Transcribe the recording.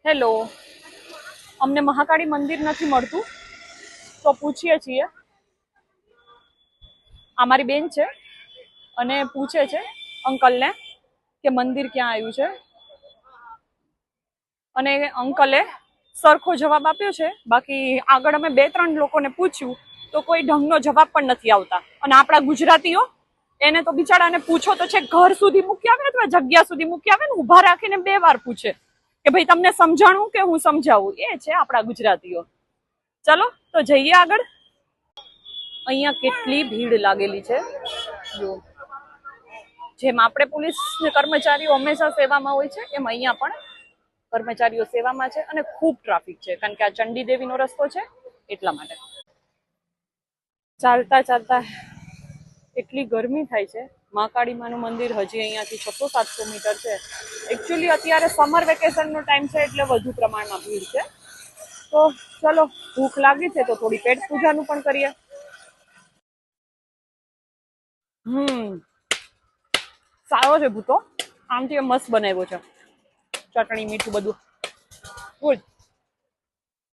Hello, અમને મહાકાળી મંદિર નથી મળતું તો પૂછીએ છીએ. અમારી બેન છે અને પૂછે છે અંકલને કે મંદિર ક્યાં આવ્યું છે, અને અંકલે સરખો જવાબ આપ્યો છે. બાકી આગળ અમે 2-3 લોકોને પૂછ્યું તો કોઈ ઢંગનો જવાબ પણ નથી આવતા. અને આપણા ગુજરાતીઓ એને તો બિચારાને પૂછો તો છે ઘર સુધી મૂકી આવે અથવા જગ્યા સુધી મૂકી આવે ને ઊભા રાખીને 2 વાર પૂછે કે ભાઈ તમને સમજાણું કે હું સમજાવું. એ છે આપણા ગુજરાતીઓ. ચલો તો જઈએ આગળ. અહીંયા કેટલી ભીડ લાગેલી છે જો. જેમ આપણે પોલીસ કર્મચારીઓ હંમેશા સેવામાં હોય છે એમ અહીંયા પણ કર્મચારીઓ સેવામાં છે અને ખૂબ ટ્રાફિક છે, કારણ કે આ ચંડી દેવીનો રસ્તો છે એટલા માટે. ચાલતા ચાલતા એટલી ગરમી થાય છે. મહાકાળી માનું મંદિર હજી અહીંયાથી 600-700 મીટર છે. એકચ્યુઅલી અત્યારે સમર વેકેશનનો ટાઈમ છે એટલે વધુ પ્રમાણમાં ભીડ છે. તો ચલો, ભૂખ લાગી છે તો થોડી પેટ પૂજાનું પણ કરીએ. સારો છે ભૂતો, આમથી મસ્ત બનાવ્યો છે, ચટણી મીઠું બધું ગુડ.